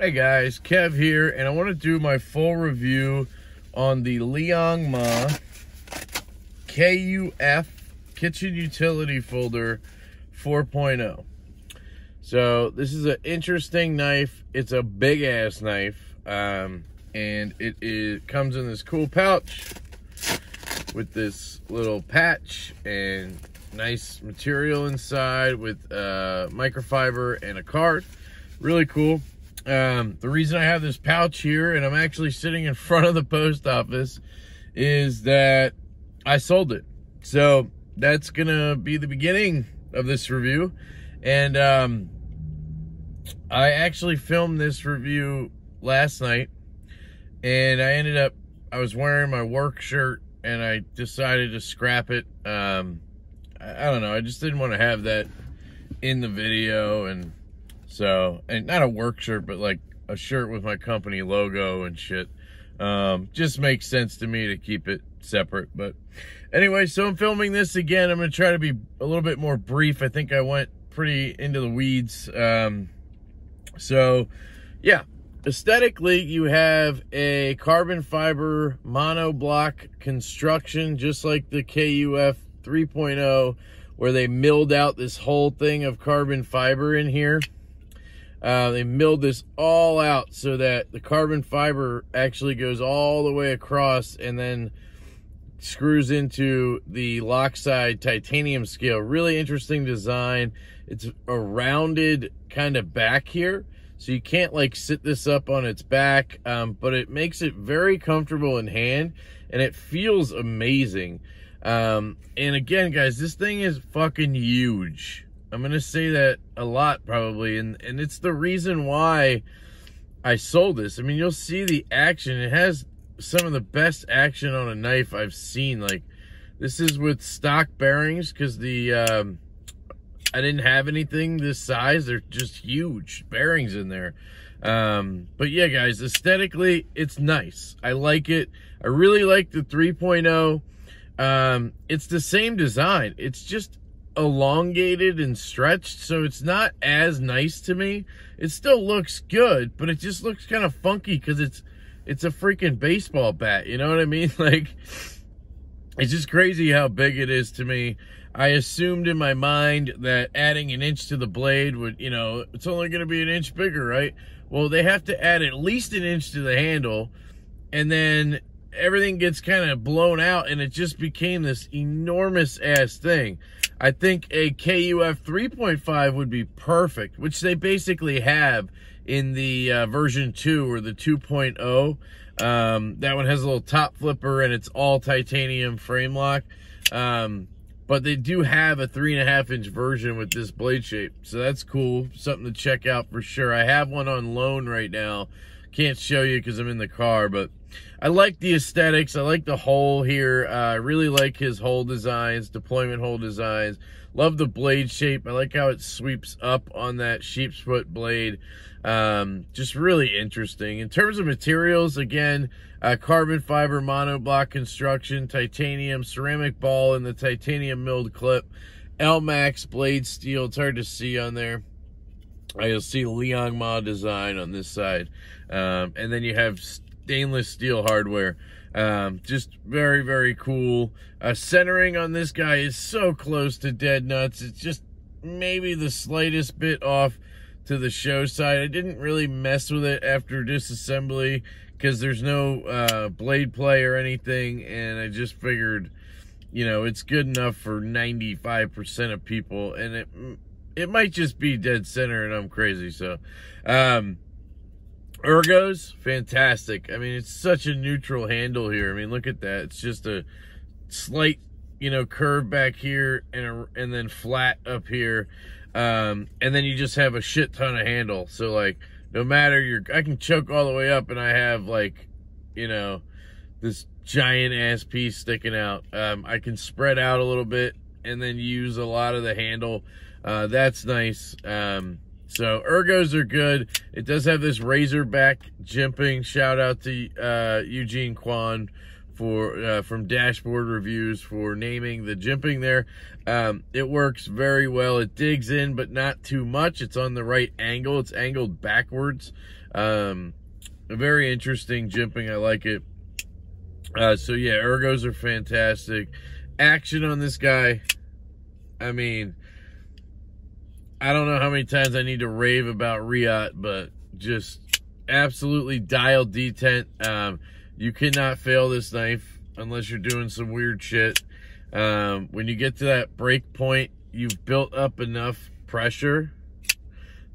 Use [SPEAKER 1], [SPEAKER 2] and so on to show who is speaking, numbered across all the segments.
[SPEAKER 1] Hey guys, Kev here, and I want to do my full review on the Liong Mah KUF Kitchen Utility Folder 4.0. So this is an interesting knife. It's a big ass knife, and it comes in this cool pouch with this little patch and nice material inside with microfiber and a card. Really cool. The reason I have this pouch here and I'm actually sitting in front of the post office is that I sold it. So that's gonna be the beginning of this review. And I actually filmed this review last night, and I was wearing my work shirt and I decided to scrap it. I don't know, I just didn't want to have that in the video, and not a work shirt, but like a shirt with my company logo and shit. Just makes sense to me to keep it separate. But anyway, so I'm filming this again. I'm going to try to be a little bit more brief. I think I went pretty into the weeds. So yeah, aesthetically, you have a carbon fiber monoblock construction, just like the KUF 3.0, where they milled out this whole thing of carbon fiber in here. They milled this all out so that the carbon fiber actually goes all the way across and then screws into the lockside titanium scale. Really interesting design. It's a rounded kind of back here, so you can't like sit this up on its back, but it makes it very comfortable in hand and it feels amazing. And again, guys, this thing is fucking huge. I'm going to say that a lot probably, and it's the reason why I sold this. I mean, you'll see the action. It has some of the best action on a knife I've seen. Like, this is with stock bearings because I didn't have anything this size. They're just huge bearings in there. But yeah, guys, aesthetically, it's nice. I like it. I really like the 3.0. It's the same design. It's just elongated and stretched, so it's not as nice to me. It still looks good, but it just looks kind of funky because it's a freaking baseball bat, you know what I mean? Like, it's just crazy how big it is to me. I assumed in my mind that adding an inch to the blade would, you know, it's only going to be an inch bigger, right? Well, they have to add at least an inch to the handle, and then everything gets kind of blown out, and it just became this enormous ass thing. I think a KUF 3.5 would be perfect, which they basically have in the version 2 or the 2.0. That one has a little top flipper and it's all titanium frame lock. But they do have a 3.5-inch version with this blade shape, so that's cool. Something to check out for sure. I have one on loan right now. Can't show you because I'm in the car, but I like the aesthetics. I like the hole here. I really like his hole designs, deployment hole designs. Love the blade shape. I like how it sweeps up on that sheep's foot blade. Just really interesting. In terms of materials, again, carbon fiber monoblock construction, titanium, ceramic ball in the titanium milled clip, L-Max blade steel. It's hard to see on there. You'll see Liong Mah design on this side. And then you have stainless steel hardware. Just very, very cool. Centering on this guy is so close to dead nuts. It's just maybe the slightest bit off to the show side. I didn't really mess with it after disassembly because there's no blade play or anything, and I just figured, you know, it's good enough for 95% of people, and it might just be dead center and I'm crazy. So Ergos, fantastic. I mean, it's such a neutral handle here. I mean, look at that. It's just a slight, you know, curve back here and then flat up here. And then you just have a shit ton of handle. So like, no matter I can choke all the way up and I have like, you know, this giant ass piece sticking out. I can spread out a little bit and then use a lot of the handle. That's nice. So Ergos are good. It does have this razorback jimping. Shout out to Eugene Kwan for from Dashboard Reviews for naming the jimping there. It works very well. It digs in, but not too much. It's on the right angle. It's angled backwards. A very interesting jimping. I like it. So yeah, Ergos are fantastic. Action on this guy, I mean, I don't know how many times I need to rave about Riot, but just absolutely dialed detent. You cannot fail this knife unless you're doing some weird shit. When you get to that break point, you've built up enough pressure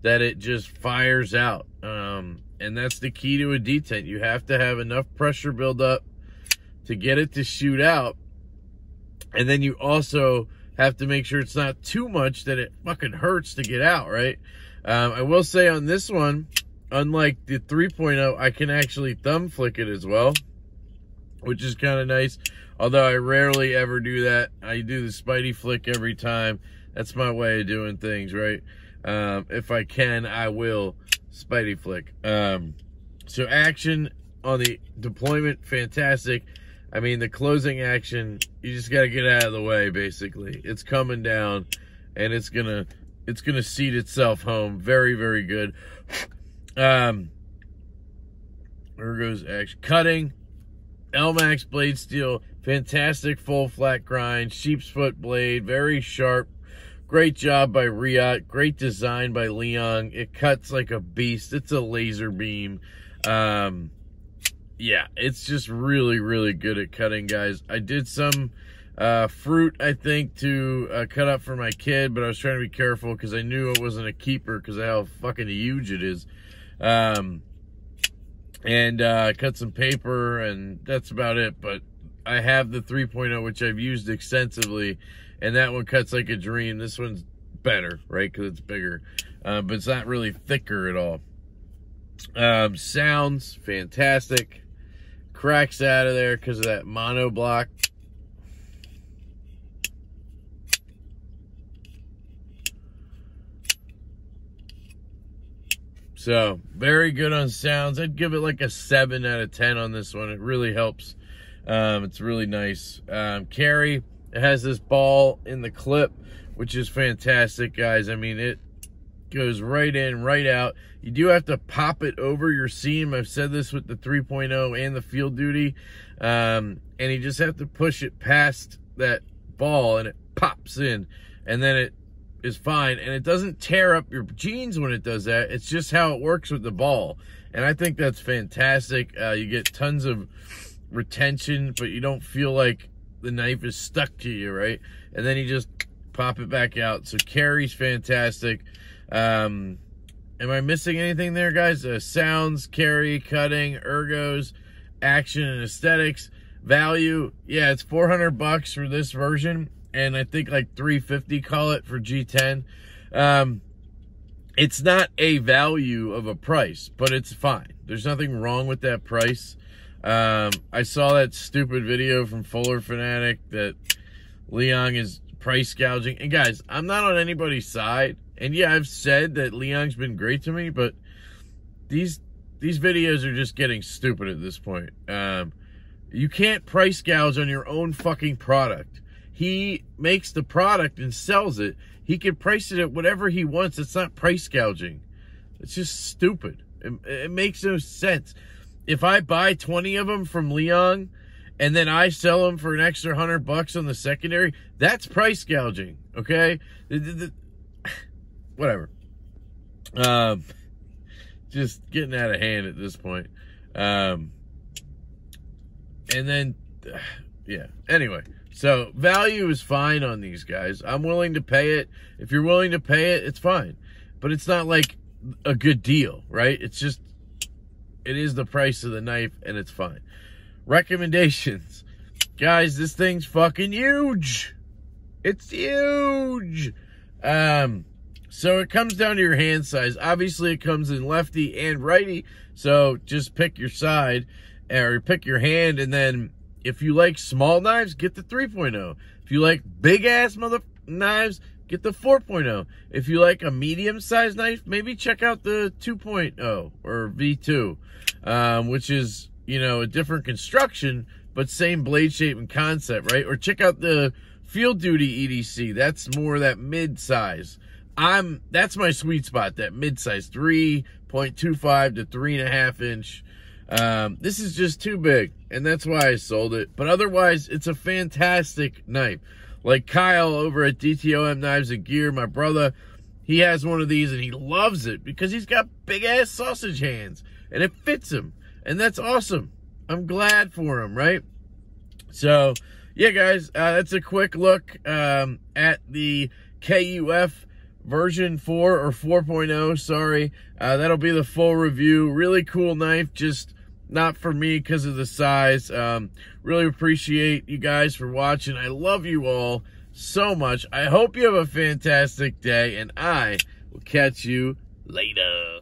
[SPEAKER 1] that it just fires out. And that's the key to a detent. You have to have enough pressure build up to get it to shoot out. And then you also have to make sure it's not too much that it fucking hurts to get out, right? I will say on this one, unlike the 3.0, I can actually thumb flick it as well, which is kind of nice. Although I rarely ever do that. I do the Spidey flick every time. That's my way of doing things, right? If I can, I will Spidey flick. So action on the deployment, fantastic. I mean, the closing action, you just got to get out of the way, basically. It's coming down, and it's gonna seat itself home. Very, very good. Ergos action. Cutting, LMAX blade steel, fantastic full flat grind, sheep's foot blade, very sharp. Great job by Riot, great design by Liong. It cuts like a beast. It's a laser beam. Yeah, it's just really, really good at cutting, guys. I did some fruit, I think, to cut up for my kid, but I was trying to be careful because I knew it wasn't a keeper because of how fucking huge it is. And cut some paper, and that's about it. But I have the 3.0, which I've used extensively, and that one cuts like a dream. This one's better, right, because it's bigger, but it's not really thicker at all. Sounds fantastic. Cracks out of there because of that mono block. So, very good on sounds. I'd give it like a 7 out of 10 on this one. It really helps. It's really nice. Carry, it has this ball in the clip, which is fantastic, guys. I mean, it goes right in, right out. You do have to pop it over your seam. I've said this with the 3.0 and the Field Duty. And you just have to push it past that ball, and it pops in. And then it is fine. And it doesn't tear up your jeans when it does that. It's just how it works with the ball. And I think that's fantastic. You get tons of retention, but you don't feel like the knife is stuck to you, right? And then you just pop it back out. So carry's fantastic. Am I missing anything there, guys? Sounds, carry, cutting, Ergos, action, and aesthetics. Value, yeah, it's $400 for this version, and I think like $350, call it, for G10. It's not a value of a price, but it's fine. There's nothing wrong with that price. I saw that stupid video from Fuller Fanatic that Liong is price gouging. And guys, I'm not on anybody's side. And yeah, I've said that Liong's been great to me, but these videos are just getting stupid at this point. You can't price gouge on your own fucking product. He makes the product and sells it. He can price it at whatever he wants. It's not price gouging. It's just stupid. It makes no sense. If I buy 20 of them from Liong and then I sell them for an extra $100 on the secondary, that's price gouging, okay? Whatever. Just getting out of hand at this point. And then, yeah. Anyway, so value is fine on these guys. I'm willing to pay it. If you're willing to pay it, it's fine. But it's not like a good deal, right? It's just, it is the price of the knife, and it's fine. Recommendations. Guys, this thing's fucking huge. It's huge. So it comes down to your hand size. Obviously, it comes in lefty and righty. So just pick your side or pick your hand. And then if you like small knives, get the 3.0. If you like big-ass knives, get the 4.0. If you like a medium-sized knife, maybe check out the 2.0 or V2, which is, you know, a different construction, but same blade shape and concept, right? Or check out the Field Duty EDC. That's more that mid-size. That's my sweet spot, that mid-size, 3.25 to 3.5 inch. This is just too big, and that's why I sold it. But otherwise, it's a fantastic knife. Like Kyle over at DTOM Knives and Gear, my brother, he has one of these, and he loves it because he's got big-ass sausage hands, and it fits him, and that's awesome. I'm glad for him, right? So, yeah, guys, that's a quick look at the KUF version 4 or 4.0, sorry. That'll be the full review. Really cool knife, just not for me because of the size. Really appreciate you guys for watching. I love you all so much. I hope you have a fantastic day, and I will catch you later.